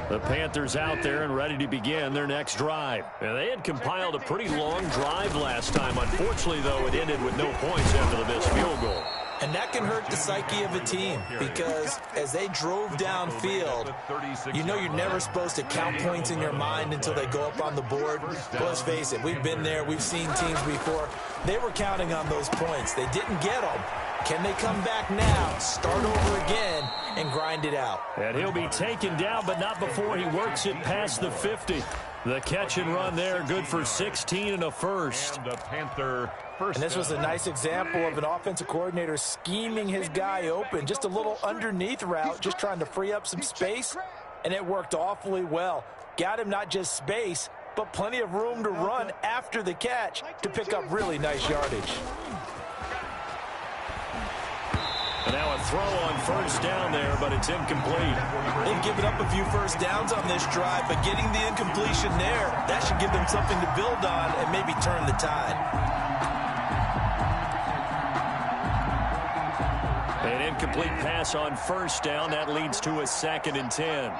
The Panthers out there and ready to begin their next drive. And they had compiled a pretty long drive last time. Unfortunately, though, it ended with no points after the missed field goal. And that can hurt the psyche of a team because as they drove downfield, you know you're never supposed to count points in your mind until they go up on the board. But let's face it, we've been there. We've seen teams before. They were counting on those points. They didn't get them. Can they come back now, start over again, and grind it out? And he'll be taken down, but not before he works it past the 50. The catch and run there, good for 16 and a first. And the Panther first. And this was a nice example of an offensive coordinator scheming his guy open. Just a little underneath route, just trying to free up some space, and it worked awfully well. Got him not just space, but plenty of room to run after the catch to pick up really nice yardage. And now a throw on first down there, but it's incomplete. They've given up a few first downs on this drive, but getting the incompletion there, that should give them something to build on and maybe turn the tide. An incomplete pass on first down. That leads to a 2nd and 10.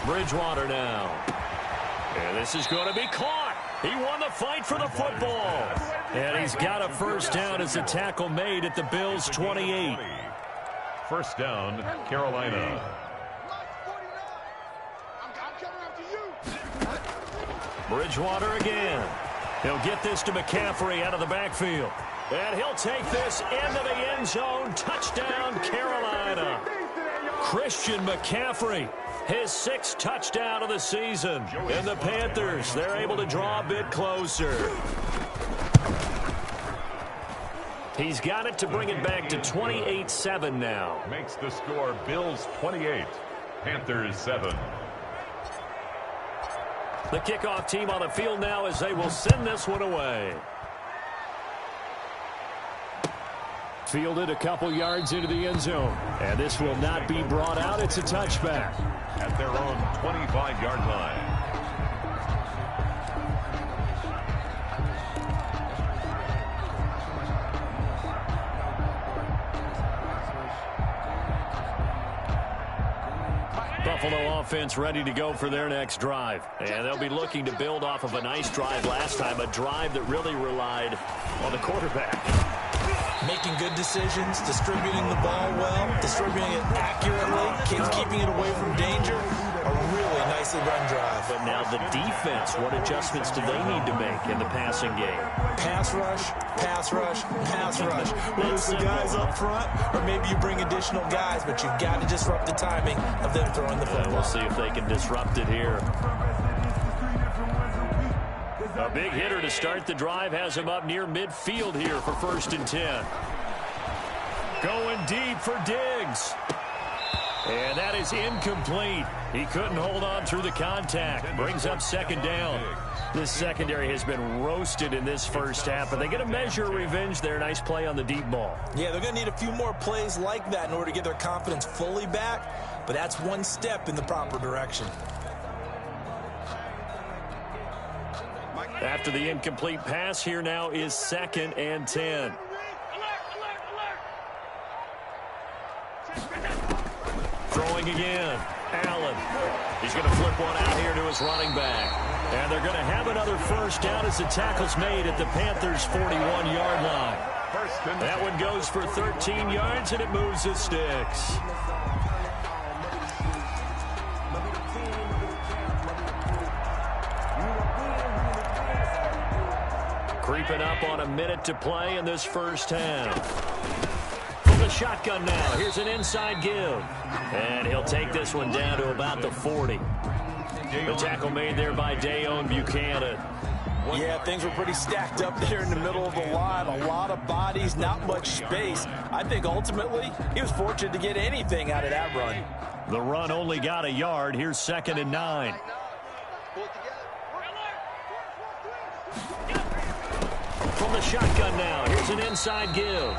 Bridgewater now. And this is going to be caught. He won the fight for the football. And he's got a first down as a tackle made at the Bills' 28. First down, Carolina. Bridgewater again. He'll get this to McCaffrey out of the backfield. And he'll take this into the end zone. Touchdown, Carolina. Christian McCaffrey, his 6th touchdown of the season. And the Panthers, they're able to draw a bit closer. He's got it to bring it back to 28-7 now. Makes the score Bills 28, Panthers 7. The kickoff team on the field now as they will send this one away. Fielded a couple yards into the end zone. And this will not be brought out. It's a touchback. At their own 25-yard line. Buffalo offense ready to go for their next drive. And they'll be looking to build off of a nice drive last time, a drive that really relied on the quarterback. Making good decisions, distributing the ball well, distributing it accurately, keeping it away from danger. A really nicely run drive. But now the defense, what adjustments do they need to make in the passing game? Pass rush, pass rush, pass rush. Lose the guys up front, or maybe you bring additional guys, but you've got to disrupt the timing of them throwing the football. We'll see if they can disrupt it here. A big hitter to start the drive has him up near midfield here for 1st and 10. Going deep for Diggs. And that is incomplete. He couldn't hold on through the contact. Brings up 2nd down. This secondary has been roasted in this first half, but they get a measure of revenge there. Nice play on the deep ball. Yeah, they're going to need a few more plays like that in order to get their confidence fully back, but that's one step in the proper direction. After the incomplete pass, here now is 2nd and 10. Throwing again. Allen. He's going to flip one out here to his running back. And they're going to have another first down as the tackle's made at the Panthers' 41-yard line. That one goes for 13 yards, and it moves the sticks. Creeping up on a minute to play in this first half. From the shotgun now, here's an inside give. And he'll take this one down to about the 40. The tackle made there by Dayon Buchanan. Yeah, things were pretty stacked up there in the middle of the line. A lot of bodies, not much space. I think ultimately he was fortunate to get anything out of that run. The run only got a yard. Here's 2nd and 9. From the shotgun now, here's an inside give.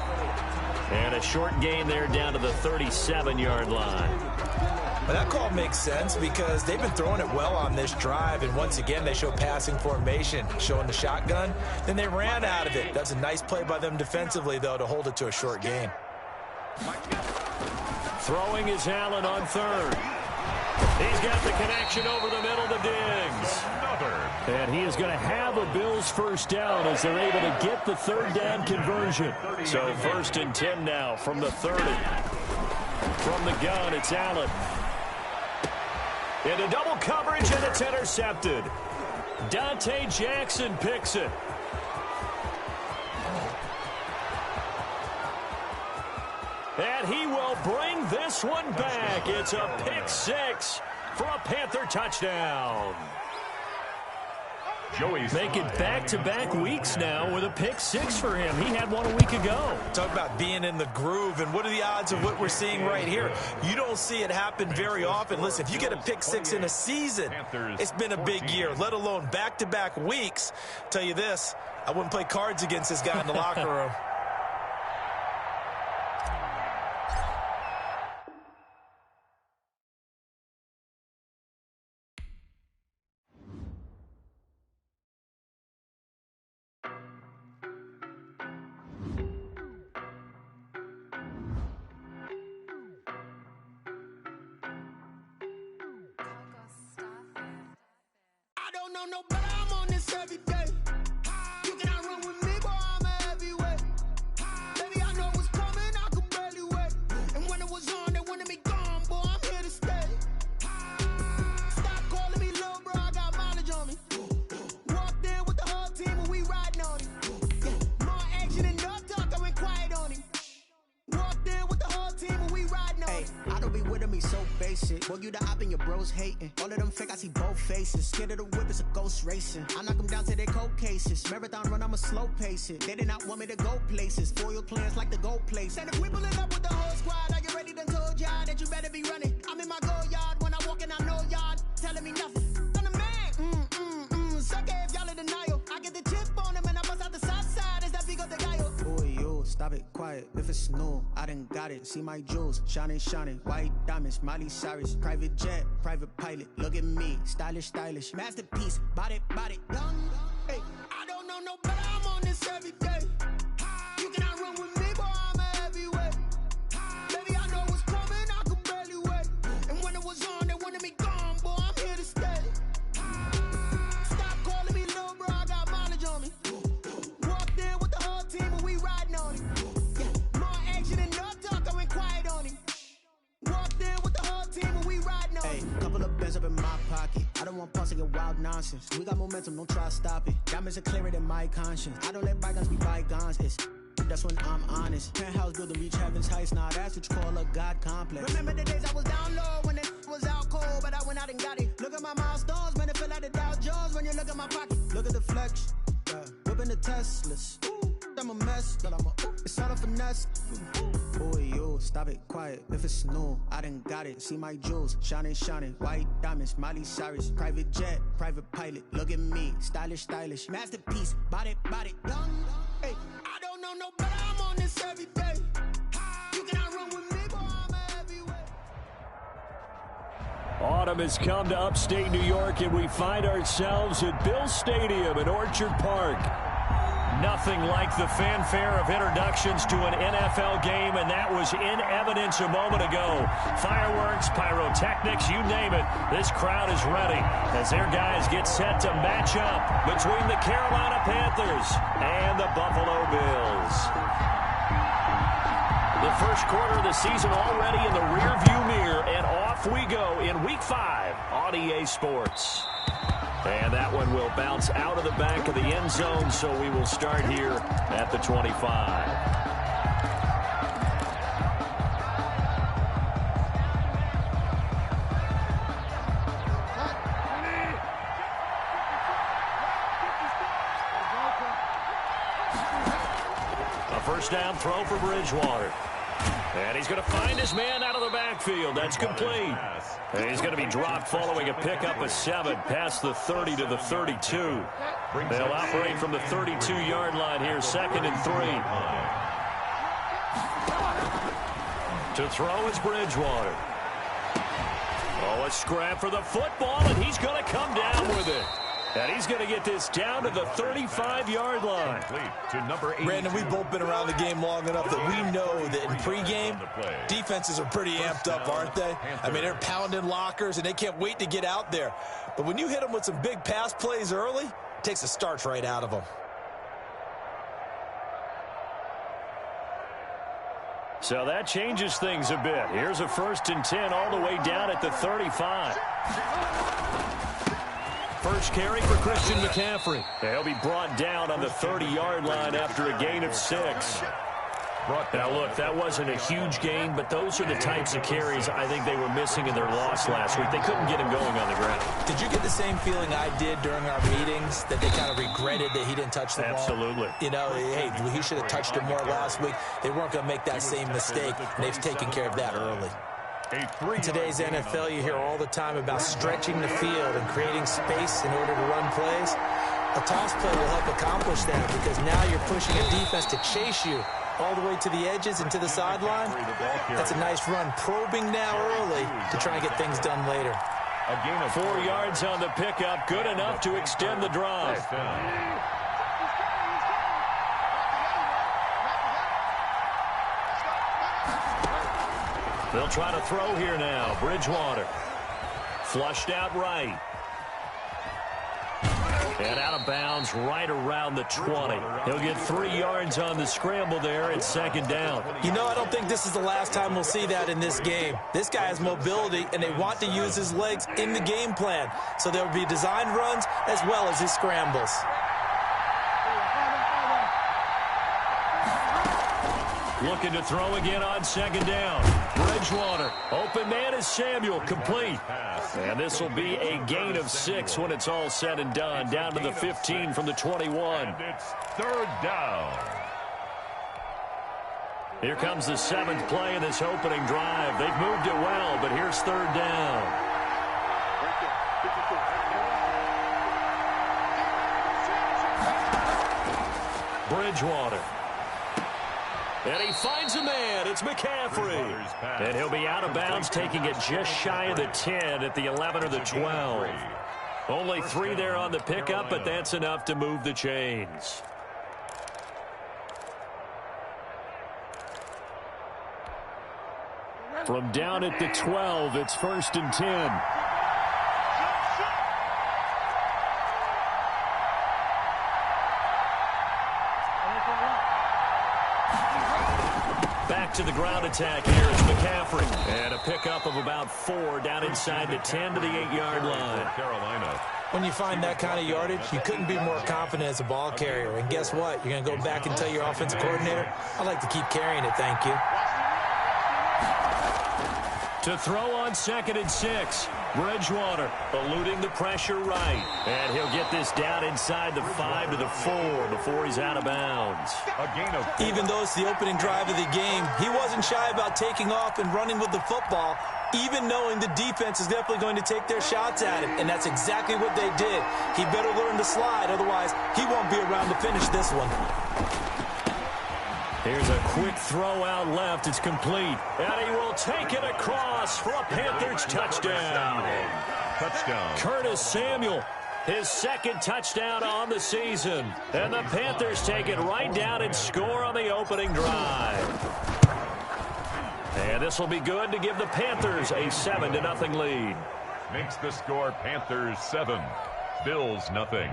And a short gain there down to the 37-yard line. Well, that call makes sense because they've been throwing it well on this drive, and once again they show passing formation, showing the shotgun. Then they ran out of it. That's a nice play by them defensively, though, to hold it to a short gain. Throwing is Allen on 3rd. He's got the connection over the middle to Diggs. And he is going to have a Bills first down as they're able to get the third down conversion. So 1st and 10 now from the 30. From the gun, it's Allen. Into double coverage, and it's intercepted. Dante Jackson picks it. And he will bring this one back. It's a pick 6 for a Panther touchdown. Making back-to-back weeks now with a pick 6 for him. He had one a week ago. Talk about being in the groove, and what are the odds of what we're seeing right here? You don't see it happen very often. Listen, if you get a pick 6 in a season, it's been a big year, let alone back-to-back weeks. Tell you this, I wouldn't play cards against this guy in the locker room. No, but I'm on this every day. You cannot run with me, boy, I'm a heavyweight. Baby, I know what's coming, I could barely wait. And when it was on, they wanted me gone, boy, I'm here to stay. Stop calling me little bro, I got mileage on me. Walked in with the whole team and we riding on him. More action and no talk, I went quiet on him. Walked in with the whole team and we riding on him. I don't be with him, he's so basic. Boy, you the op and your bros hating. All of them fake, I see both faces. Scared of the whip, it's a ghost racing. I knock them down to their cold cases. Marathon run, I'ma slow pace it. They did not want me to go places. Foil plans like the gold place. And if we pulling up with the whole squad, are you ready? Done told y'all that you better be running. I'm in my go yard. When I walk in, I know y'all telling me nothing. I'm the man. Suck it if y'all in denial. I get the chip on him and I bust out the south side. Is that big of the guy? Boy, yo, stop it, quiet. If it's new, I done got it. See my jewels, shining, white diamonds, Miley Cyrus, private jet, private pilot. Look at me, stylish, masterpiece, body, young. Hey, I don't know no better. I'm on this every day. You cannot run with me, boy, I'm a heavyweight. Baby, I know what's coming, I could barely wait. And when it was on, they wanted me gone, boy, I'm here to stay. Stop calling me little bro, I got mileage on me. Walked in with the whole team and we riding on him. Yeah, more action and no talk, I went quiet on him. Walked in with the whole team and we riding on him. Hey, couple of bands up in my pocket. I don't want pulse to get wild nonsense. We got momentum, don't try to stop it. Diamonds are clearer than my conscience. I don't let bygones be bygones. It's that's when I'm honest. Penthouse building, reach heaven's heights. Now that's what you call a God complex. Remember the days I was down low when it was out cold, but I went out and got it. Look at my milestones, man, it feel like the Dow Jones when you look at my pocket. Look at the flex, whipping the Teslas. I'm a mess, but it's all a finesse. Boy, yo, stop it, quiet. If it's new, I done got it. See my jewels, shining, white diamonds, Miley Cyrus, private jet, private pilot. Look at me, stylish, masterpiece, body, young. Hey, I don't know no better. I'm on this every day. You cannot run with me, boy, I'm a heavyweight. Autumn has come to upstate New York, and we find ourselves at Bills Stadium in Orchard Park. Nothing like the fanfare of introductions to an NFL game, and that was in evidence a moment ago. Fireworks, pyrotechnics, you name it. This crowd is ready as their guys get set to match up between the Carolina Panthers and the Buffalo Bills. The first quarter of the season already in the rearview mirror, and off we go in Week 5 on EA Sports. And that one will bounce out of the back of the end zone, so we will start here at the 25. A first down throw for Bridgewater. And he's going to find his man out of the backfield. That's complete. And he's going to be dropped following a pickup of 7 past the 30 to the 32. They'll operate from the 32-yard line here, 2nd and 3. To throw is Bridgewater. Oh, a scrap for the football, and he's going to come down with it. And he's going to get this down to the 35-yard line. To number 8. Brandon, we've both been around the game long enough that we know that in pregame, defenses are pretty amped up, aren't they? I mean, they're pounding lockers, and they can't wait to get out there. But when you hit them with some big pass plays early, it takes the starch right out of them. So that changes things a bit. Here's a 1st and 10 all the way down at the 35. First carry for Christian McCaffrey. He'll be brought down on the 30-yard line after a gain of 6. Now, look, that wasn't a huge gain, but those are the types of carries I think they were missing in their loss last week. They couldn't get him going on the ground. Did you get the same feeling I did during our meetings, that they kind of regretted that he didn't touch the ball? Absolutely. You know, hey, he should have touched it more last week. They weren't going to make that same mistake, and they've taken care of that early. In today's NFL, you hear all the time about stretching the field and creating space in order to run plays. A toss play will help accomplish that because now you're pushing a defense to chase you all the way to the edges and to the sideline. That's a nice run. Probing now early to try and get things done later. A gain of 4 yards on the pickup, good enough to extend the drive. They'll try to throw here now. Bridgewater. Flushed out right. And out of bounds right around the 20. He'll get 3 yards on the scramble there at 2nd down. You know, I don't think this is the last time we'll see that in this game. This guy has mobility, and they want to use his legs in the game plan. So there will be designed runs as well as his scrambles. Looking to throw again on 2nd down. Bridgewater. Open man is Samuel. Complete. And this will be a gain of 6 when it's all said and done. Down to the 15 from the 21. And it's 3rd down. Here comes the 7th play of this opening drive. They've moved it well, but here's 3rd down. Bridgewater. And he finds a man. It's McCaffrey. And he'll be out of bounds, taking it just shy of the 10 at the 11 or the 12. Only 3 there on the pickup, but that's enough to move the chains. From down at the 12, it's 1st and 10. Back to the ground attack here. It's McCaffrey. And a pickup of about 4 down inside the 10 to the 8-yard line. Carolina. When you find that kind of yardage, you couldn't be more confident as a ball carrier. And guess what? You're going to go back and tell your offensive coordinator, I'd like to keep carrying it, thank you. To throw on 2nd and 6. Bridgewater eluding the pressure right. And he'll get this down inside the 5 to the 4 before he's out of bounds. A gain of 4. Even though it's the opening drive of the game, he wasn't shy about taking off and running with the football, even knowing the defense is definitely going to take their shots at him. And that's exactly what they did. He better learn to slide, otherwise he won't be around to finish this one. Here's a quick throw out left. It's complete. And he will take it across for a Panthers touchdown. Touchdown. Curtis Samuel, his 2nd touchdown on the season. And the Panthers take it right down and score on the opening drive. And this will be good to give the Panthers a 7-0 lead. Makes the score Panthers 7, Bills nothing.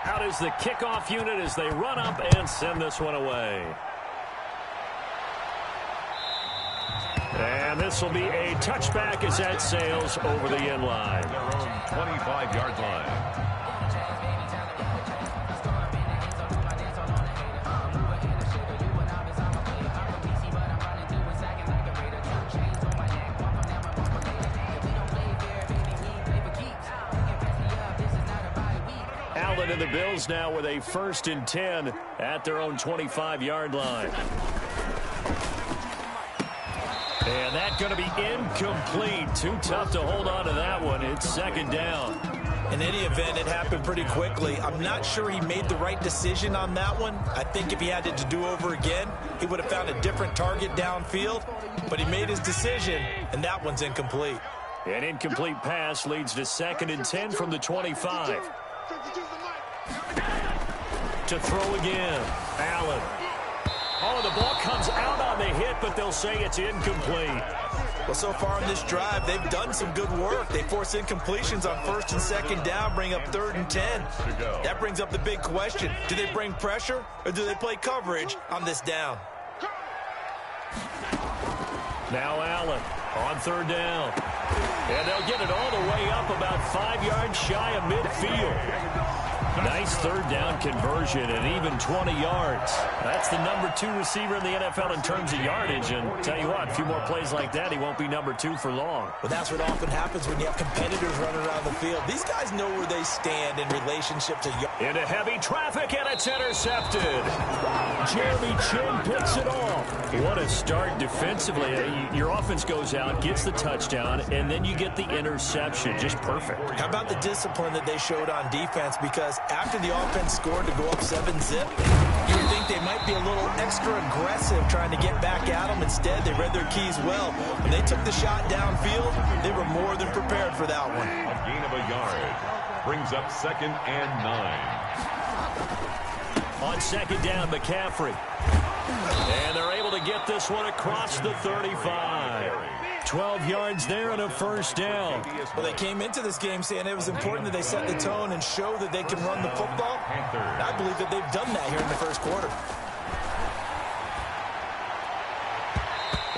Out is the kickoff unit as they run up and send this one away. And this will be a touchback as that sails over the end line. Their own 25-yard line. And the Bills now with a 1st and 10 at their own 25-yard line. And that's going to be incomplete. Too tough to hold on to that one. It's 2nd down. In any event, it happened pretty quickly. I'm not sure he made the right decision on that one. I think if he had it to do over again, he would have found a different target downfield. But he made his decision, and that one's incomplete. An incomplete pass leads to 2nd and 10 from the 25. To throw again. Allen. Oh, the ball comes out on the hit, but they'll say it's incomplete. Well, so far in this drive, they've done some good work. They force incompletions on 1st and 2nd down, bring up 3rd and 10. That brings up the big question. Do they bring pressure or do they play coverage on this down? Now Allen on 3rd down. And they'll get it all the way up about 5 yards shy of midfield. Nice 3rd down conversion and even 20 yards. That's the number 2 receiver in the NFL in terms of yardage. And tell you what, a few more plays like that, he won't be number 2 for long. Well, that's what often happens when you have competitors running around the field. These guys know where they stand in relationship to yards. Into heavy traffic, and it's intercepted. Jeremy Chin picks it off. What a start defensively. Your offense goes out, gets the touchdown, and then you get the interception. Just perfect. How about the discipline that they showed on defense? Because after the offense scored to go up 7-zip, you would think they might be a little extra aggressive trying to get back at them. Instead, they read their keys well. When they took the shot downfield, they were more than prepared for that one. A gain of a yard brings up 2nd and 9. On 2nd down, McCaffrey. And they're able to get this one across the 35. 12 yards there and a 1st down. Well, they came into this game saying it was important that they set the tone and show that they can run the football. And I believe that they've done that here in the 1st quarter.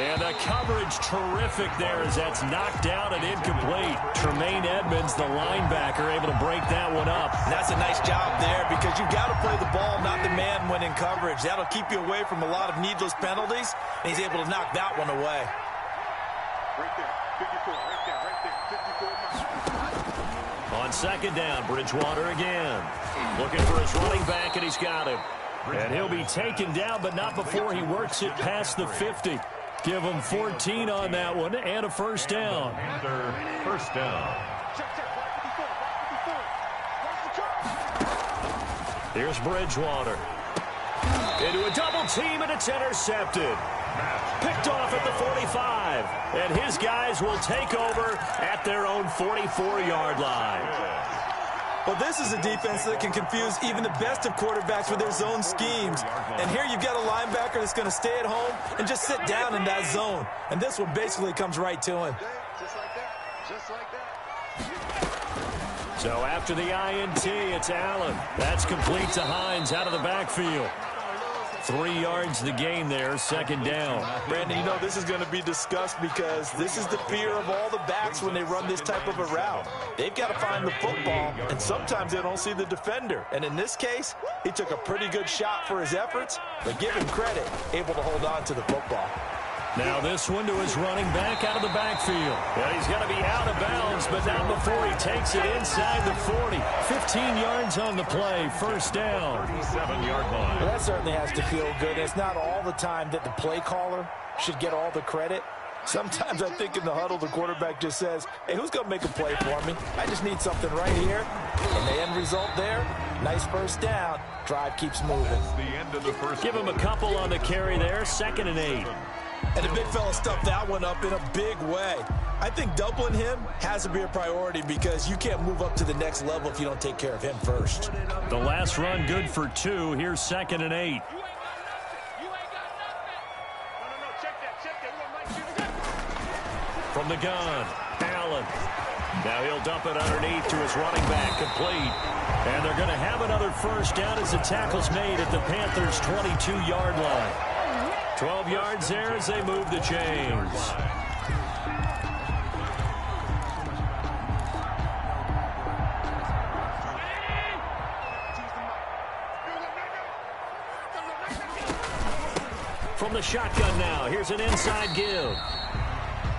And the coverage terrific there as that's knocked down and incomplete. Tremaine Edmonds, the linebacker, able to break that one up. And that's a nice job there because you've got to play the ball, not the man when in coverage. That'll keep you away from a lot of needless penalties, and he's able to knock that one away. Right there, 54, right there, 54. On 2nd down, Bridgewater again. Looking for his running back, and he's got him. And he'll be taken down, but not before he works it past the 50. Give him 14 on that one and a 1st down. Panther 1st down. Here's Bridgewater. Into a double team, and it's intercepted. Picked off at the 45. And his guys will take over at their own 44-yard line. Well, this is a defense that can confuse even the best of quarterbacks with their zone schemes. And here you've got a linebacker that's going to stay at home and just sit down in that zone. And this one basically comes right to him. Just like that. Just like that. So after the INT, it's Allen. That's complete to Hines out of the backfield. 3 yards the gain there, 2nd down. Brandon, you know this is going to be discussed because this is the fear of all the backs when they run this type of a route. They've got to find the football, and sometimes they don't see the defender. And in this case, he took a pretty good shot for his efforts, but give him credit, able to hold on to the football. Now this one to his running back out of the backfield. And he's going to be out of bounds, but not before he takes it inside the 40. 15 yards on the play, 1st down. 37-yard line. Well, that certainly has to feel good. It's not all the time that the play caller should get all the credit. Sometimes I think in the huddle, the quarterback just says, hey, who's going to make a play for me? I just need something right here. And the end result there, nice 1st down. Drive keeps moving. The end of the 1st. Give him a couple on the carry there, 2nd and 8. And the big fella stuffed that one up in a big way. I think doubling him has to be a priority because you can't move up to the next level if you don't take care of him first. The last run good for 2. Here's 2nd and 8. From the gun, Allen. Now he'll dump it underneath to his running back, complete. And they're going to have another 1st down as the tackle's made at the Panthers' 22-yard line. 12 yards there as they move the chains. From the shotgun now, here's an inside give.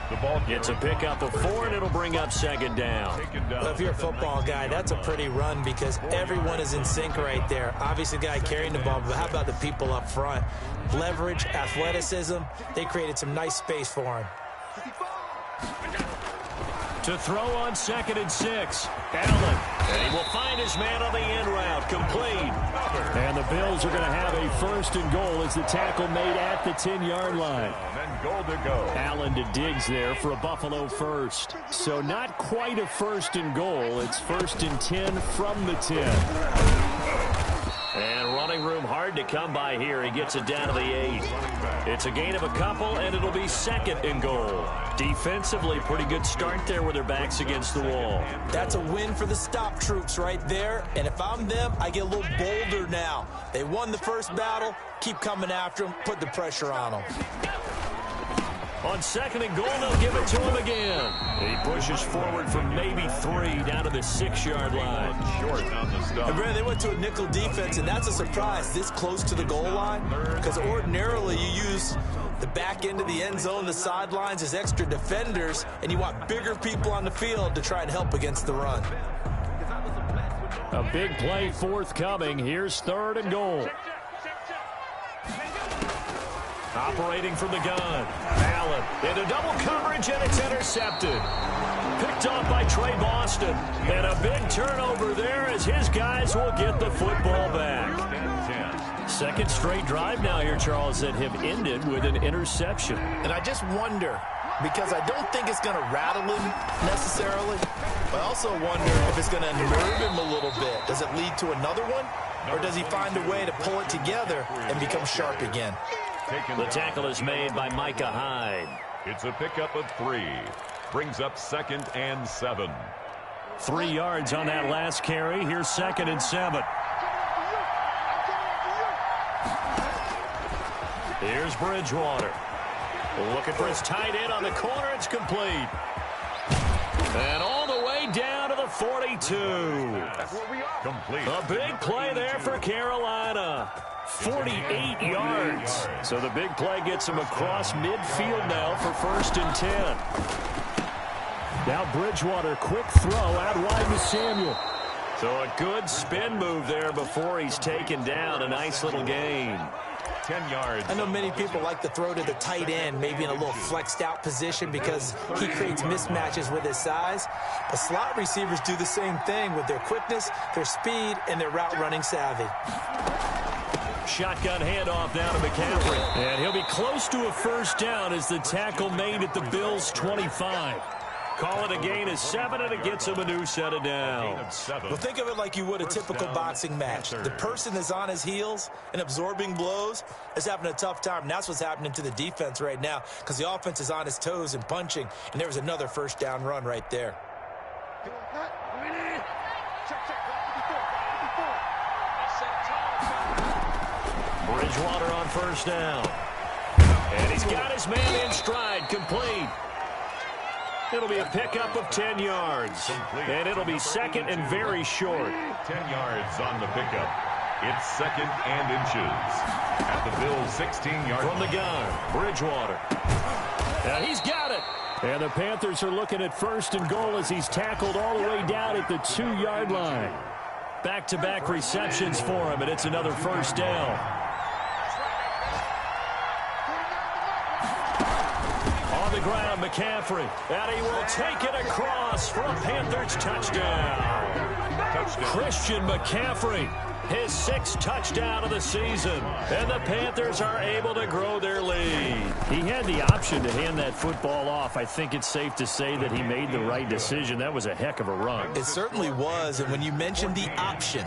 The ball gets a pickup of 4, and it'll bring up 2nd down. Well, if you're a football guy, that's a pretty run because everyone is in sync right there. Obviously, the guy carrying the ball, but how about the people up front? Leverage, athleticism, they created some nice space for him. To throw on 2nd and 6. Allen. And he will find his man on the end route, complete. And the Bills are going to have a first and goal as the tackle made at the 10-yard line. And goal to go. Allen to Diggs there for a Buffalo first. So not quite a first and goal. It's first and 10 from the 10. And running room hard to come by here. He gets it down to the 8. It's a gain of a couple, and it'll be second and goal. Defensively, pretty good start there with their backs against the wall. That's a win for the stop troops right there. And if I'm them, I get a little bolder now. They won the first battle. Keep coming after them. Put the pressure on them. On second and goal, they'll give it to him again. He pushes forward from maybe 3 down to the 6-yard line. Short on the stop. And Brad, they went to a nickel defense, and that's a surprise this close to the goal line, because ordinarily you use the back end of the end zone, the sidelines as extra defenders, and you want bigger people on the field to try and help against the run. A big play forthcoming. Here's third and goal. Operating from the gun. Allen into double coverage, and it's intercepted. Picked off by Trey Boston. And a big turnover there as his guys will get the football back. Second straight drive now here, Charles, that have ended with an interception. And I just wonder, because I don't think it's going to rattle him necessarily, but I also wonder if it's going to nerve him a little bit. Does it lead to another one? Or does he find a way to pull it together and become sharp again? The tackle is made by Micah Hyde. It's a pickup of 3. Brings up second and 7. 3 yards on that last carry. Here's second and 7. Here's Bridgewater. Looking for his tight end on the corner. It's complete. And all the way down to the 42. Complete. A big play there for Carolina. 48 yards. So the big play gets him across midfield now for first and 10. Now Bridgewater, quick throw out wide to Samuel. So a good spin move there before he's taken down. A nice little gain. 10 yards. I know many people like to throw to the tight end, maybe in a little flexed out position because he creates mismatches with his size. But slot receivers do the same thing with their quickness, their speed, and their route running savvy. Shotgun handoff down to McCaffrey. And he'll be close to a first down as the tackle made at the Bills' 25. Call it a gain of 7, and it gets him a new set of downs. Well, think of it like you would a typical boxing match. The person that's on his heels and absorbing blows is having a tough time, and that's what's happening to the defense right now because the offense is on his toes and punching, and there was another first down run right there. Bridgewater on first down. And he's got his man in stride, complete. It'll be a pickup of 10 yards. And it'll be second and very short. 10 yards on the pickup. It's second and inches. At the Bills' 16-yard from the gun, Bridgewater. Now he's got it. And the Panthers are looking at first and goal as he's tackled all the way down at the 2-yard line. Back-to-back receptions for him, and it's another first down. On the ground, McCaffrey. And he will take it across for a Panthers touchdown. Christian McCaffrey, his 6th touchdown of the season. And the Panthers are able to grow their lead. He had the option to hand that football off. I think it's safe to say that he made the right decision. That was a heck of a run. It certainly was. And when you mentioned the option,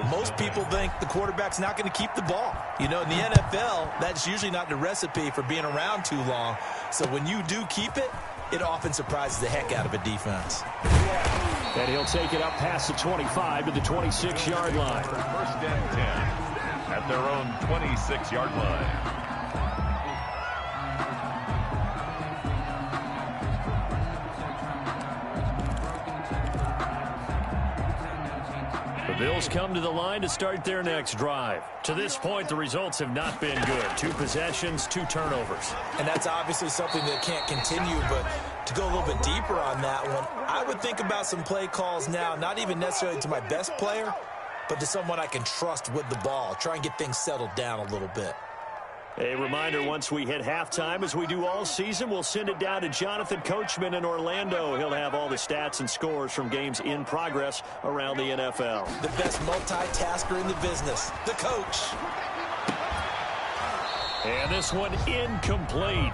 most people think the quarterback's not going to keep the ball. You know, in the NFL, that's usually not the recipe for being around too long. So when you do keep it, it often surprises the heck out of a defense. And he'll take it up past the 25 to the 26-yard line. First and 10 at their own 26-yard line. The Bills come to the line to start their next drive. To this point, the results have not been good. 2 possessions, 2 turnovers. And that's obviously something that can't continue, but to go a little bit deeper on that one, I would think about some play calls now, not even necessarily to my best player, but to someone I can trust with the ball. Try and get things settled down a little bit. A reminder, once we hit halftime, as we do all season, we'll send it down to Jonathan Coachman in Orlando. He'll have all the stats and scores from games in progress around the NFL. The best multitasker in the business, the coach. And this one incomplete.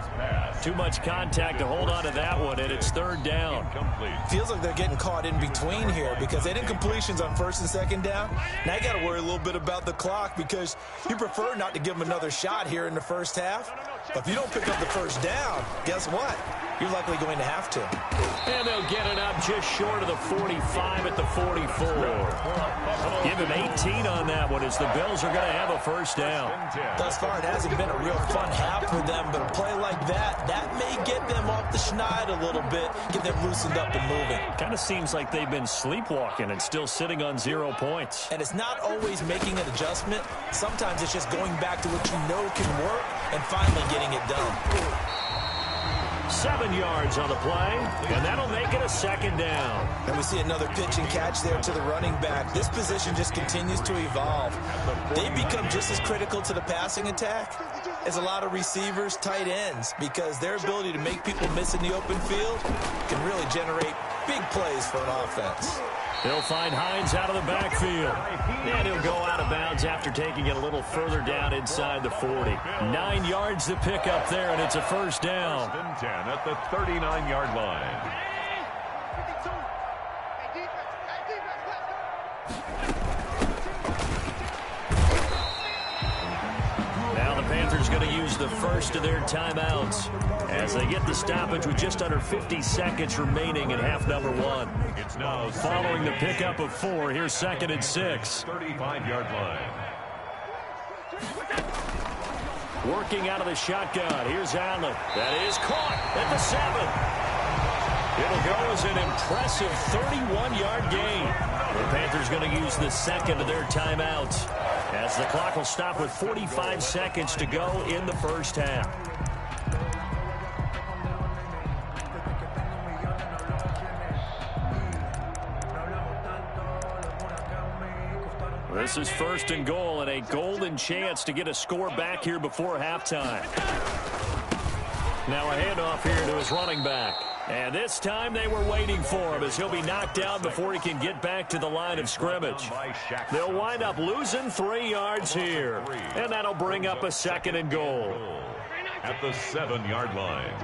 Too much contact to hold on to that one, and it's third down. Feels like they're getting caught in between here because they did completions on first and second down. Now you got to worry a little bit about the clock because you prefer not to give them another shot here in the first half. But if you don't pick up the first down, guess what? You're likely going to have to. And they'll get it up just short of the 45 at the 44. Give him 18 on that one as the Bills are going to have a first down. Thus far, it hasn't been a real fun half for them, but a play like that may get them off the schneid a little bit, get them loosened up and moving. Kind of seems like they've been sleepwalking and still sitting on 0 points. And it's not always making an adjustment. Sometimes it's just going back to what you know can work and finally getting it done. 7 yards on the play, and that'll make it a second down. And we see another pitch and catch there to the running back. This position just continues to evolve. They become just as critical to the passing attack as a lot of receivers, tight ends, because their ability to make people miss in the open field can really generate big plays for an offense. He'll find Hines out of the backfield. And he'll go out of bounds after taking it a little further down inside the 40. 9 yards to pick up there, and it's a first down. 10 at the 39-yard line. Now the Panthers going to use the first of their timeouts as they get the stoppage with just under 50 seconds remaining in half number 1. It's now following the pickup of 4. Here's 2nd and 6. 35-yard line. Working out of the shotgun. Here's Allen. That is caught at the 7. It'll go as an impressive 31-yard gain. The Panthers going to use the second of their timeouts as the clock will stop with 45 seconds to go in the first half. This is 1st and goal and a golden chance to get a score back here before halftime. Now a handoff here to his running back. And this time they were waiting for him as he'll be knocked down before he can get back to the line of scrimmage. They'll wind up losing 3 yards here. And that'll bring up a 2nd and goal. At the 7-yard line.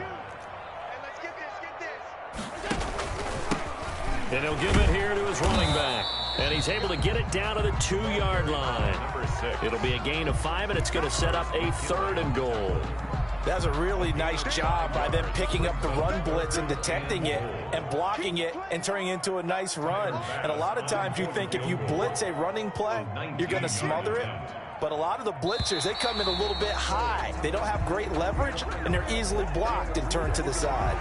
And he'll give it here to his running back. And he's able to get it down to the 2-yard line. It'll be a gain of 5, and it's going to set up a 3rd and goal. That's a really nice job by them picking up the run blitz and detecting it and blocking it and turning it into a nice run. And a lot of times you think if you blitz a running play, you're going to smother it. But a lot of the blitzers, they come in a little bit high. They don't have great leverage, and they're easily blocked and turned to the side.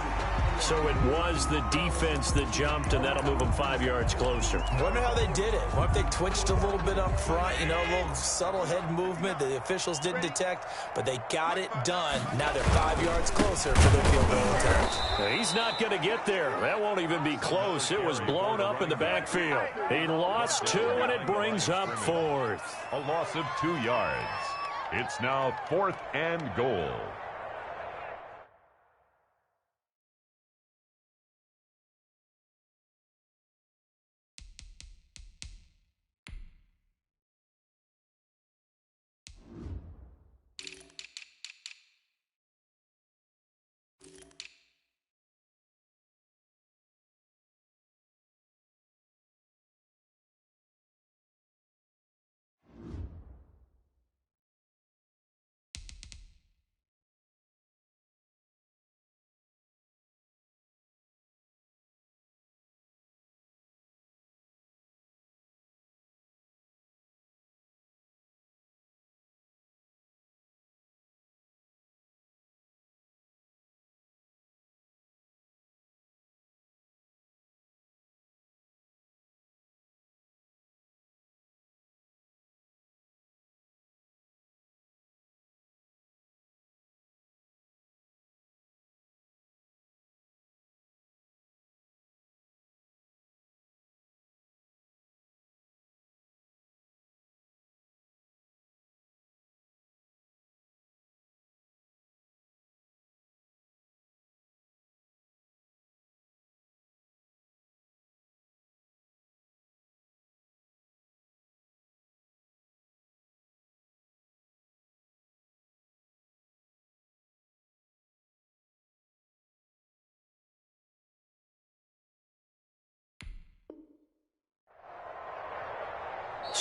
So it was the defense that jumped, and that'll move them 5 yards closer. Wonder how they did it. What if they twitched a little bit up front, a little subtle head movement that the officials didn't detect, but they got it done. Now they're 5 yards closer to their field goal attempt. He's not going to get there. That won't even be close. It was blown up in the backfield. He lost 2, and it brings up 4th. A loss of 2 yards. It's now 4th and goal.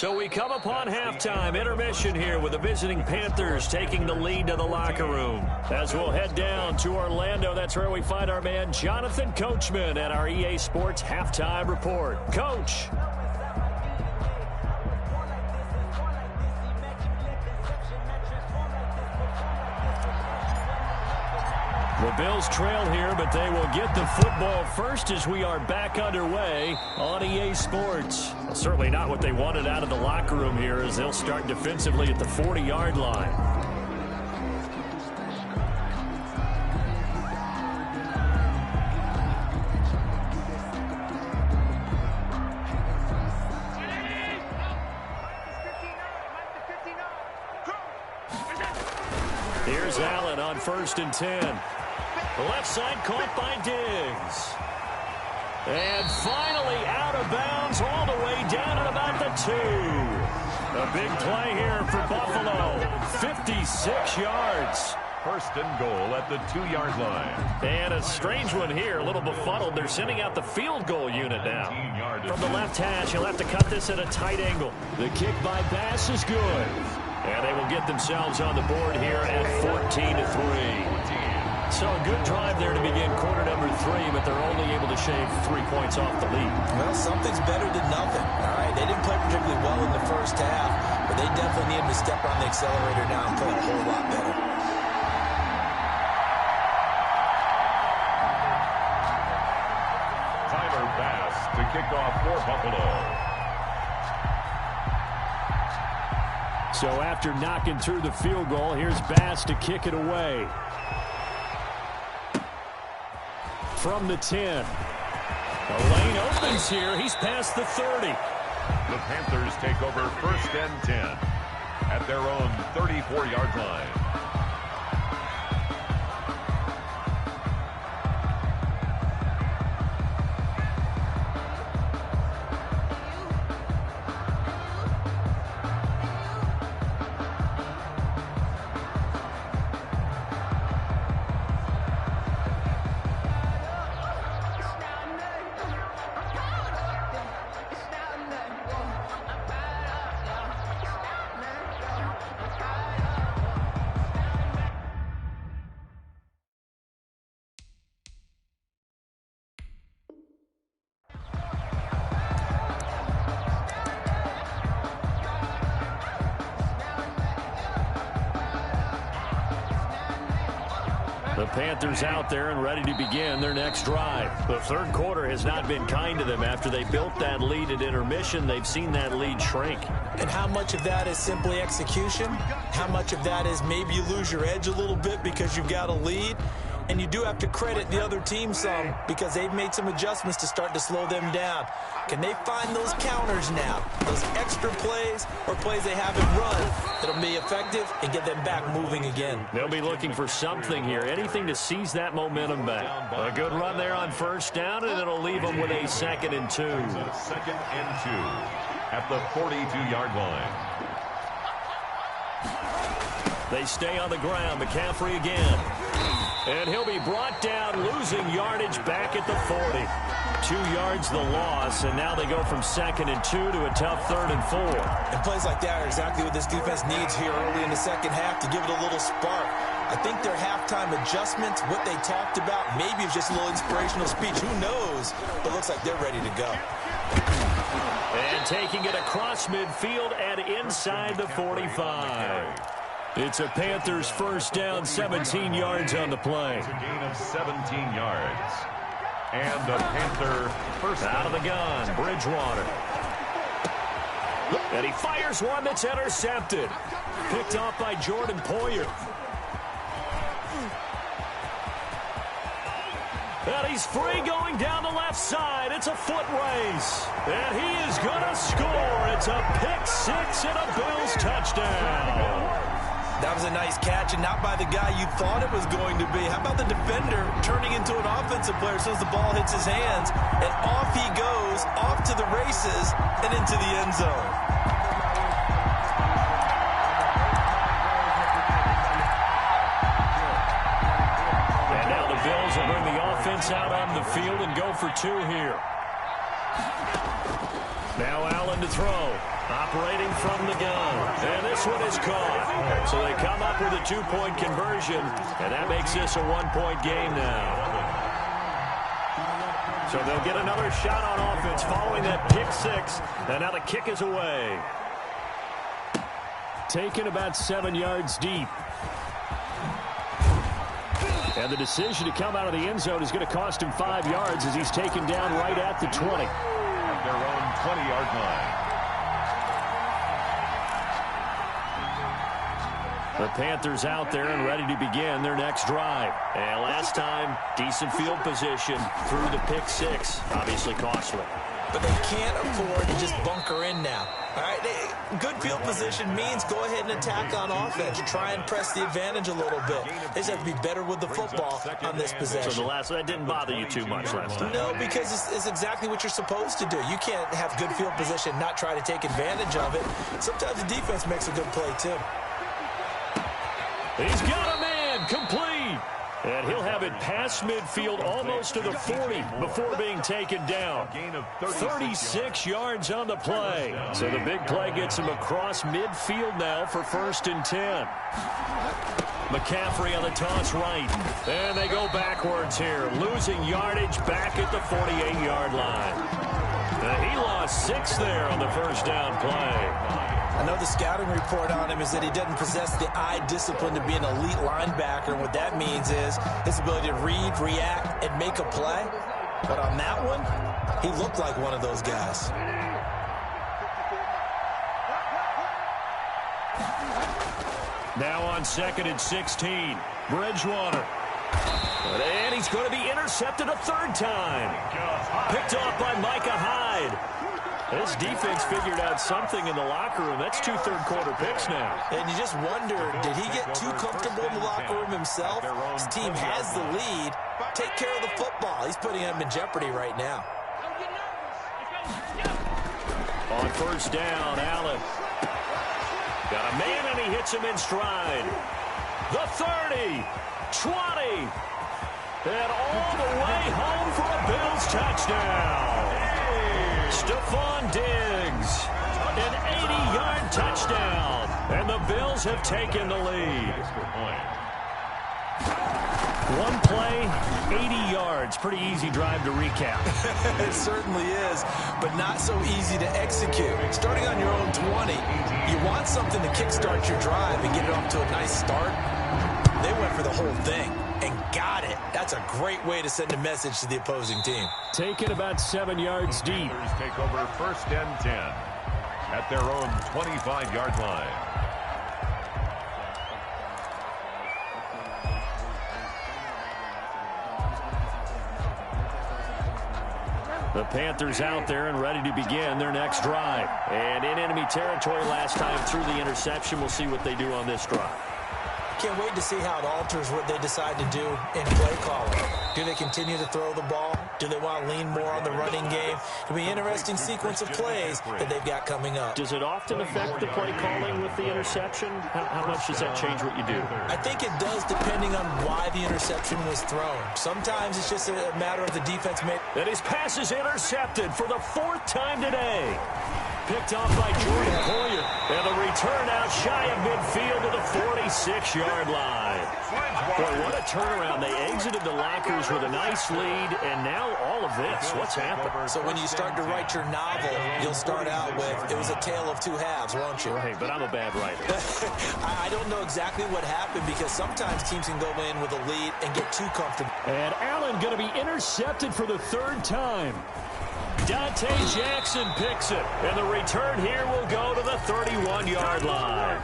So we come upon halftime, intermission here with the visiting Panthers taking the lead to the locker room. As we'll head down to Orlando, that's where we find our man Jonathan Coachman at our EA Sports Halftime Report. Coach. The Bills trail here, but they will get the football first as we are back underway on EA Sports. Well, certainly not what they wanted out of the locker room here as they'll start defensively at the 40-yard line. Here's Allen on 1st and 10. The left side caught by Diggs. And finally out of bounds all the way down at about the 2. A big play here for Buffalo. 56 yards. 1st and goal at the 2-yard line. And a strange one here, a little befuddled. They're sending out the field goal unit now. From the left hash, he'll have to cut this at a tight angle. The kick by Bass is good. And they will get themselves on the board here at 14-3. So a good drive there to begin quarter number 3, but they're only able to shave 3 points off the lead. Well, something's better than nothing. All right, they didn't play particularly well in the first half, but they definitely needed to step on the accelerator now and play a whole lot better. Tyler Bass to kick off for Buffalo. So after knocking through the field goal, here's Bass to kick it away. From the 10. The lane opens here. He's past the 30. The Panthers take over 1st and 10 at their own 34-yard line. The Panthers out there and ready to begin their next drive. The third quarter has not been kind to them. After they built that lead at intermission, they've seen that lead shrink. And how much of that is simply execution? How much of that is maybe you lose your edge a little bit because you've got a lead? And you do have to credit the other team some because they've made some adjustments to start to slow them down. Can they find those counters now, those extra plays or plays they haven't run that'll be effective and get them back moving again? They'll be looking for something here, anything to seize that momentum back. A good run there on 1st down, and it'll leave them with a 2nd and 2. 2nd and 2 at the 42-yard line. They stay on the ground. McCaffrey again. And he'll be brought down, losing yardage back at the 40. 2 yards the loss, and now they go from 2nd and 2 to a tough 3rd and 4. And plays like that are exactly what this defense needs here early in the second half to give it a little spark. I think their halftime adjustments, what they talked about, maybe it's just a little inspirational speech. Who knows? But it looks like they're ready to go. And taking it across midfield and inside the 45. It's a Panthers 1st down, 17 yards on the play. It's a gain of 17 yards. And the Panther first out of the gun, Bridgewater. And he fires one that's intercepted. Picked off by Jordan Poyer. And he's free going down the left side. It's a foot race. And he is going to score. It's a pick-6 and a Bills touchdown. That was a nice catch, and not by the guy you thought it was going to be. How about the defender turning into an offensive player as soon as the ball hits his hands, and off he goes, off to the races, and into the end zone. And now the Bills will bring the offense out on the field and go for 2 here. Now Allen to throw. Operating from the gun. And this one is caught. So they come up with a 2-point conversion, and that makes this a 1-point game now. So they'll get another shot on offense following that pick six. And now the kick is away. Taken about 7 yards deep. And the decision to come out of the end zone is going to cost him 5 yards as he's taken down right at the 20. At their own 20-yard line. The Panthers out there and ready to begin their next drive. And last time, decent field position through the pick six. Obviously costly. But they can't afford to just bunker in now. All right, good field position means go ahead and attack on offense. Try and press the advantage a little bit. They just have to be better with the football on this possession. So that didn't bother you too much last time? No, because it's exactly what you're supposed to do. You can't have good field position, not try to take advantage of it. Sometimes the defense makes a good play, too. He's got a man, complete. And he'll have it past midfield almost to the 40 before being taken down. 36 yards on the play. So the big play gets him across midfield now for 1st and 10. McCaffrey on the toss right. And they go backwards here, losing yardage back at the 48-yard line. He lost 6 there on the first down play. I know the scouting report on him is that he doesn't possess the eye discipline to be an elite linebacker. And what that means is his ability to read, react, and make a play. But on that one, he looked like one of those guys. Now on 2nd and 16, Bridgewater. And he's going to be intercepted a 3rd time. Picked off by Micah Hyde. This defense figured out something in the locker room. That's 2 third-quarter picks now. And you just wonder, did he get too comfortable in the locker room himself? His team has the lead. Take care of the football. He's putting him in jeopardy right now. On 1st down, Allen. Got a man, and he hits him in stride. The 30, 20, and all the way home for a Bills touchdown. Stephon Diggs, an 80-yard touchdown, and the Bills have taken the lead. One play, 80 yards. Pretty easy drive to recap. It certainly is, but not so easy to execute. Starting on your own 20, you want something to kickstart your drive and get it off to a nice start. They went for the whole thing and got it. That's a great way to send a message to the opposing team. Taken about 7 yards deep. Take over 1st and 10 at their own 25-yard line. The Panthers out there and ready to begin their next drive. And in enemy territory last time through the interception. We'll see what they do on this drive. Can't wait to see how it alters what they decide to do in play calling. Do they continue to throw the ball? Do they want to lean more on the running game? It'll be an interesting sequence of plays that they've got coming up. Does it often affect the play calling with the interception? How much does that change what you do? I think it does depending on why the interception was thrown. Sometimes it's just a matter of the defense made. And his pass is intercepted for the 4th time today. Picked off by Jordan Poyer. And the return out shy of midfield to the 46-yard line. Boy, what a turnaround. They exited the lockers with a nice lead, and now all of this. What's happened? So when you start to write your novel, you'll start out with, it was a tale of 2 halves, won't you? Right, but I'm a bad writer. I don't know exactly what happened because sometimes teams can go in with a lead and get too comfortable. And Allen going to be intercepted for the 3rd time. Dante Jackson picks it, and the return here will go to the 31-yard line.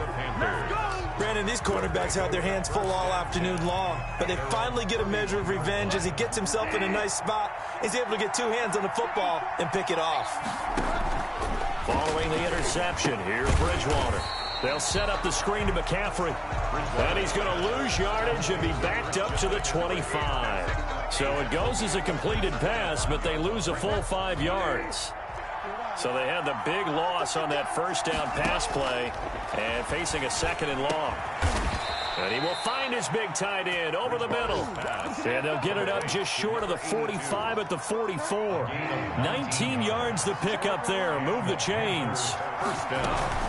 Brandon, these quarterbacks had their hands full all afternoon long, but they finally get a measure of revenge as he gets himself in a nice spot. He's able to get 2 hands on the football and pick it off. Following the interception, here's Bridgewater. They'll set up the screen to McCaffrey, and he's going to lose yardage and be backed up to the 25. So it goes as a completed pass, but they lose a full 5 yards. So they had the big loss on that 1st down pass play and facing a 2nd and long. And he will find his big tight end over the middle. And they'll get it up just short of the 45 at the 44. 19 yards to pick up there. Move the chains. First down.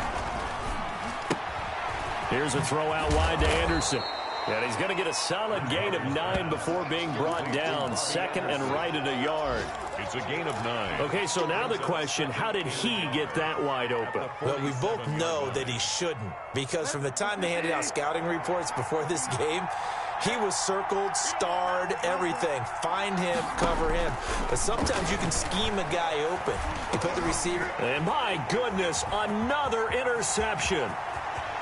Here's a throw out wide to Anderson. And he's going to get a solid gain of 9 before being brought down. Second and right at a yard. It's a gain of 9. Okay, so now the question, how did he get that wide open? Well, we both know that he shouldn't, because from the time they handed out scouting reports before this game, he was circled, starred, everything. Find him, cover him. But sometimes you can scheme a guy open. You put the receiver. And my goodness, another interception.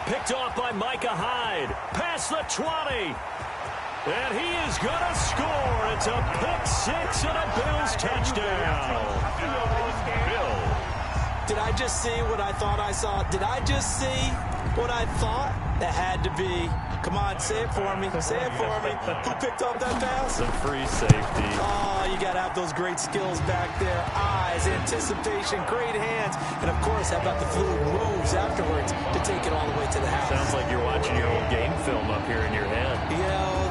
Picked off by Micah Hyde. Past the 20. And he is going to score. It's a pick six and a Bills touchdown. Did I just see what I thought I saw? Did I just see what I thought? That had to be. Come on, say it for me. Say it for me. Who picked up that pass? The free safety. Oh, you got to have those great skills back there. Eyes, anticipation, great hands. And, of course, how about the fluid moves afterwards to take it all the way to the house? Sounds like you're watching your old game film up here in your head.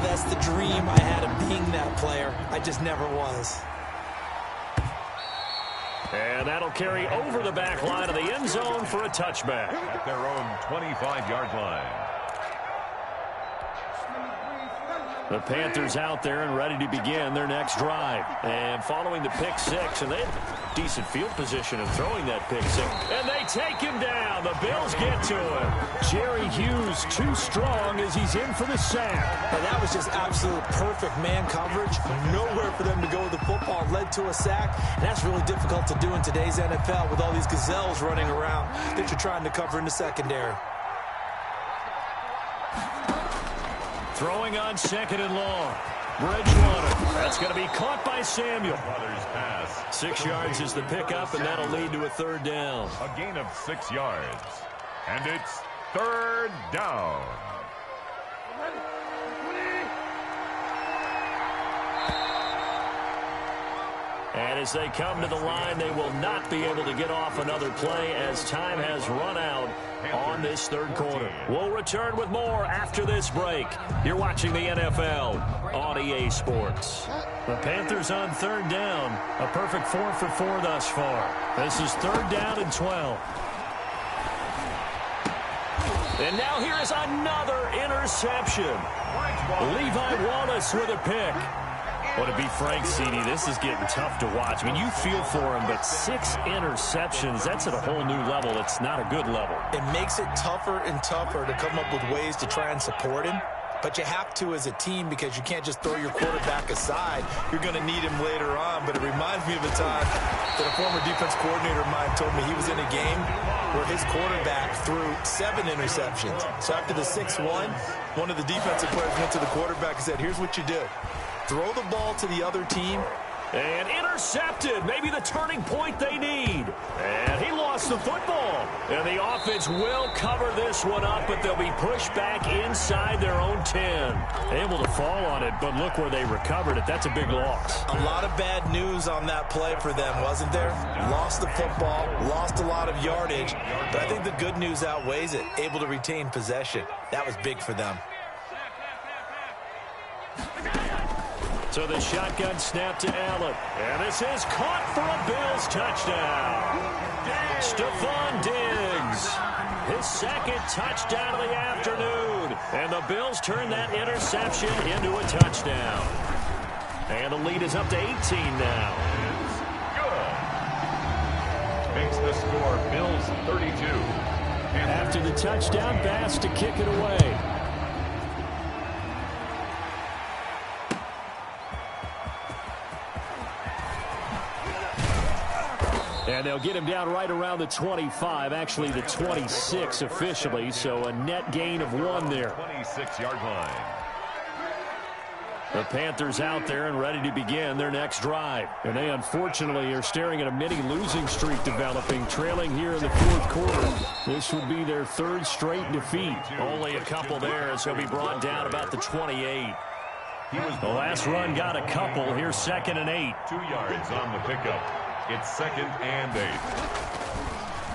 That's the dream I had of being that player. I just never was. And that'll carry over the back line of the end zone for a touchback. At their own 25-yard line. The Panthers out there and ready to begin their next drive. And following the pick six, and they had decent field position of throwing that pick six. And they take him down. The Bills get to him. Jerry Hughes too strong as he's in for the sack. And that was just absolute perfect man coverage. Nowhere for them to go with the football. Led to a sack. And that's really difficult to do in today's NFL with all these gazelles running around that you're trying to cover in the secondary. Throwing on second and long. Bridgewater. That's going to be caught by Samuel. 6 yards is the pickup, and that'll lead to a third down. A gain of 6 yards. And it's third down. And as they come to the line, they will not be able to get off another play as time has run out on this third quarter. We'll return with more after this break. You're watching the NFL on EA Sports. The Panthers on third down. A perfect 4 for 4 thus far. This is third down and 12. And now here is another interception. Levi Wallace with a pick. Well, to be frank, CD, this is getting tough to watch. I mean, you feel for him, but 6 interceptions, that's at a whole new level. It's not a good level. It makes it tougher and tougher to come up with ways to try and support him. But you have to as a team because you can't just throw your quarterback aside. You're going to need him later on. But it reminds me of a time that a former defense coordinator of mine told me he was in a game where his quarterback threw 7 interceptions. So after the 6-1, one of the defensive players went to the quarterback and said, here's what you do. Throw the ball to the other team. And intercepted. Maybe the turning point they need. And he lost the football. And the offense will cover this one up, but they'll be pushed back inside their own 10. Able to fall on it, but look where they recovered it. That's a big loss. A lot of bad news on that play for them, wasn't there? Lost the football, lost a lot of yardage. But I think the good news outweighs it. Able to retain possession. That was big for them. So the shotgun snap to Allen. And this is caught for a Bills touchdown. Stephon Diggs. His second touchdown of the afternoon. And the Bills turn that interception into a touchdown. And the lead is up to 18 now. Good. Makes the score Bills 32. After the touchdown, Bass to kick it away. And they'll get him down right around the 25, actually the 26 officially, so a net gain of 1 there. 26-yard line. The Panthers out there and ready to begin their next drive. And they unfortunately are staring at a mini losing streak developing, trailing here in the fourth quarter. This would be their 3rd straight defeat. Only a couple there as he'll be brought down about the 28. The last run got a couple. Here's 2nd and 8. 2 yards on the pickup. It's 2nd and 8.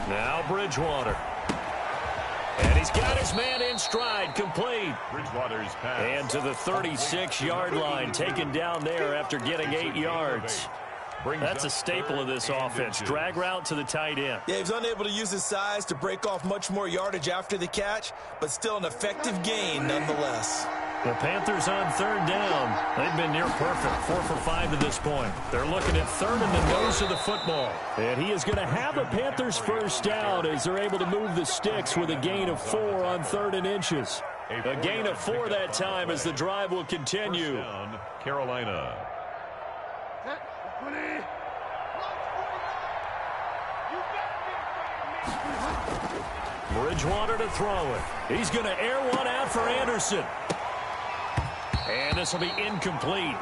Now Bridgewater. And he's He's got his man in stride, complete. Bridgewater's pass. And to the 36-yard line, taken down there after getting 8 yards. That's a staple of this offense. Drag route to the tight end. Yeah, he was unable to use his size to break off much more yardage after the catch, but still an effective gain nonetheless. The Panthers on third down. They've been near perfect, 4 for 5 to this point. They're looking at third in the nose of the football. And he is going to have a Panthers first down as they're able to move the sticks with a gain of 4 on 3rd and inches. A gain of 4 that time as the drive will continue. First down, Carolina. Bridgewater to throw it. He's going to air one out for Anderson. And this will be incomplete.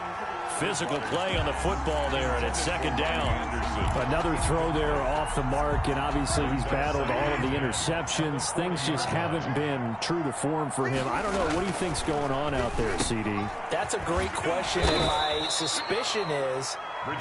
Physical play on the football there, and it's second down. Another throw there off the mark, and obviously he's battled all of the interceptions. Things just haven't been true to form for him. I don't know. What do you think's going on out there, CD? That's a great question, and my suspicion is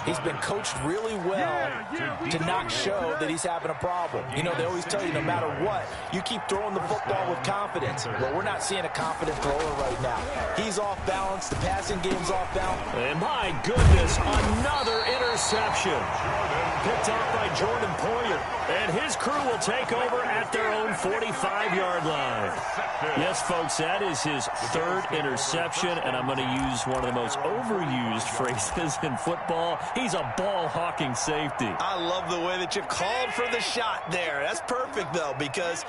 he's been coached really well to not show that he's having a problem. You know, they always tell you no matter what, you keep throwing the football with confidence. Well, we're not seeing a confident thrower right now. He's off balance. The passing game's off balance. And my goodness, another interception. Picked off by Jordan Poyer. And his crew will take over at their own 45-yard line. Yes, folks, that is his 3rd interception, and I'm going to use one of the most overused phrases in football. He's a ball-hawking safety. I love the way that you called for the shot there. That's perfect, though, because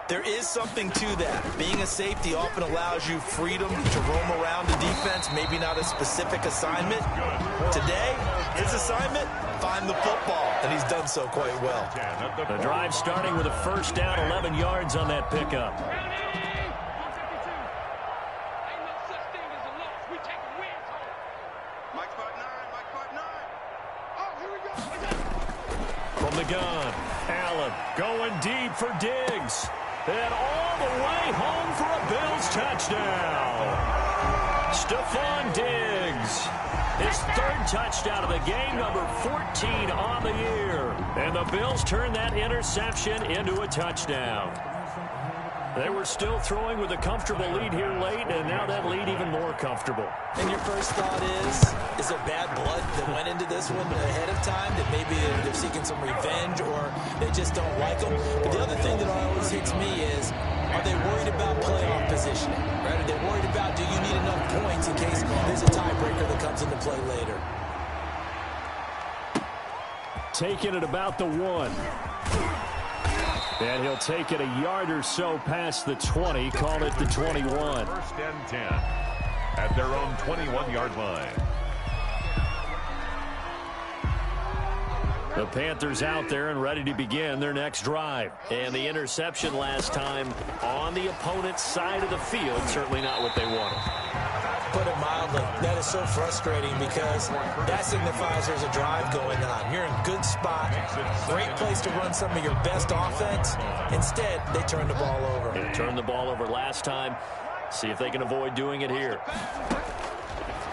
there is something to that. Being a safety often allows you freedom to roam around the defense, maybe not a specific assignment. Today, his assignment, find the football, and he's done so quite well. The drive starting with a first down, 11 yards on that pickup. From the gun, Allen going deep for Diggs. And all the way home for a Bills touchdown. Stephon Diggs. His 3rd touchdown of the game, number 14 on the year. And the Bills turn that interception into a touchdown. They were still throwing with a comfortable lead here late, and now that lead even more comfortable. And your first thought is it bad blood that went into this one ahead of time, that maybe they're seeking some revenge or they just don't like them? But the other thing that always hits me is, are they worried about playoff positioning? Right? Are they worried about, do you need enough points in case there's a tiebreaker that comes into play later? Taking it about the 1. And he'll take it a yard or so past the 20, call it the 21. First and 10 at their own 21-yard line. The Panthers out there and ready to begin their next drive. And the interception last time on the opponent's side of the field, certainly not what they wanted. Put it mildly, that is so frustrating because that signifies there's a drive going on. You're in a good spot, great place to run some of your best offense. Instead, they turn the ball over. They turned the ball over last time. See if they can avoid doing it here.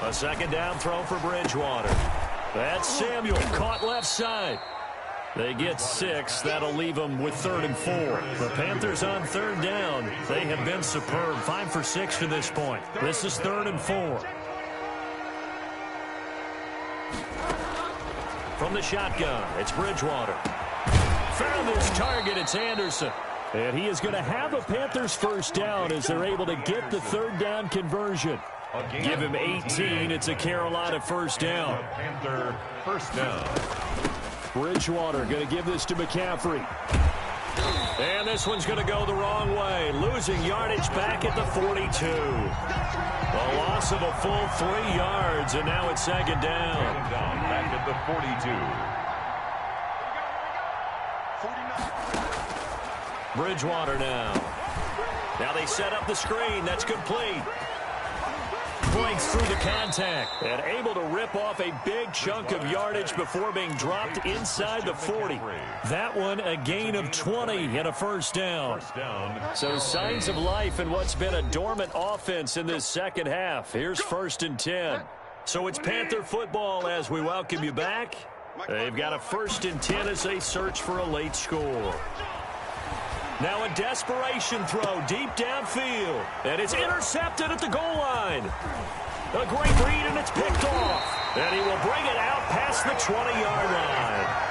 A second down throw for Bridgewater. That's Samuel, caught left side. They get 6. That'll leave them with 3rd and 4. The Panthers on 3rd down. They have been superb. 5 for 6 to this point. This is 3rd and 4. From the shotgun, it's Bridgewater. Found his target. It's Anderson. And he is going to have a Panthers first down as they're able to get the 3rd down conversion. Give him 18. It's a Carolina first down. Panther first down. Bridgewater going to give this to McCaffrey. And this one's going to go the wrong way. Losing yardage back at the 42. A loss of a full 3 yards, and now it's second down. Back at the 42. Bridgewater now. Now they set up the screen. That's complete. Breaks through the contact and able to rip off a big chunk of yardage before being dropped inside the 40. That one a gain of 20 and a first down. So signs of life in what's been a dormant offense in this second half. Here's 1st and 10. So it's Panther football as we welcome you back. They've got a 1st and 10 as they search for a late score. Now a desperation throw deep downfield. And it's intercepted at the goal line. A great read, and it's picked off. And he will bring it out past the 20-yard line.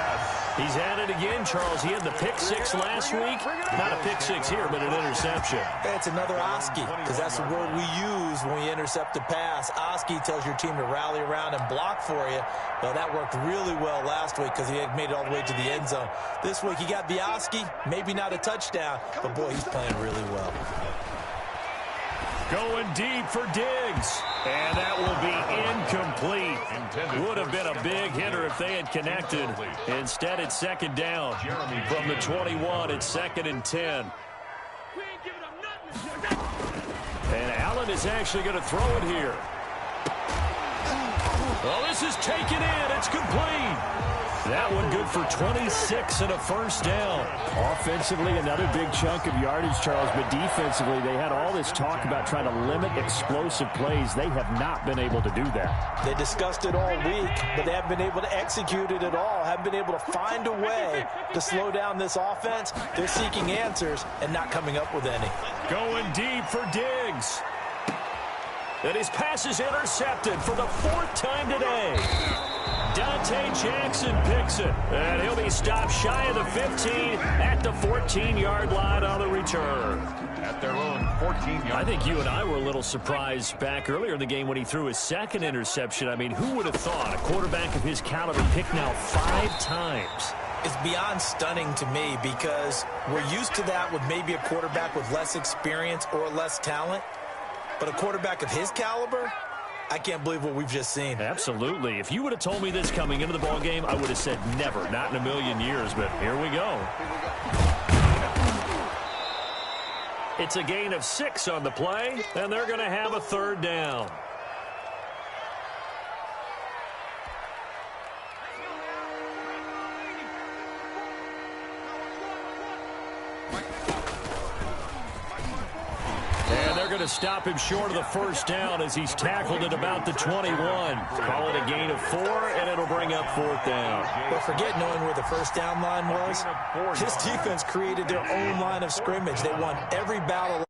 He's at it again, Charles. He had the pick six last week. Not a pick six here, but an interception. It's another Oski, because that's the word we use when we intercept a pass. Oski tells your team to rally around and block for you. Well, that worked really well last week because he had made it all the way to the end zone. This week, he got the Oski, maybe not a touchdown, but, boy, he's playing really well. Going deep for Diggs. And that will be incomplete. Would have been a big hitter if they had connected. Instead, it's second down. From the 21, it's 2nd and 10. And Allen is actually going to throw it here. Well, this is taken in. It's complete. That one good for 26 and a first down. Offensively, another big chunk of yardage, Charles, but defensively, they had all this talk about trying to limit explosive plays. They have not been able to do that. They discussed it all week, but they haven't been able to execute it at all, haven't been able to find a way to slow down this offense. They're seeking answers and not coming up with any. Going deep for Diggs. And his pass is intercepted for the 4th time today. Dante Jackson picks it, and he'll be stopped shy of the 15 at the 14-yard line on the return. At their own 14-yard. I think you and I were a little surprised back earlier in the game when he threw his 2nd interception. I mean, who would have thought a quarterback of his caliber picked now 5 times? It's beyond stunning to me because we're used to that with maybe a quarterback with less experience or less talent. But a quarterback of his caliber, I can't believe what we've just seen. Absolutely. If you would have told me this coming into the ballgame, I would have said never, not in a million years, but here we go. It's a gain of 6 on the play, and they're going to have a 3rd down. To stop him short of the first down as he's tackled at about the 21. Call it a gain of 4, and it'll bring up 4th down. But forget knowing where the first down line was. His defense created their own line of scrimmage. They won every battle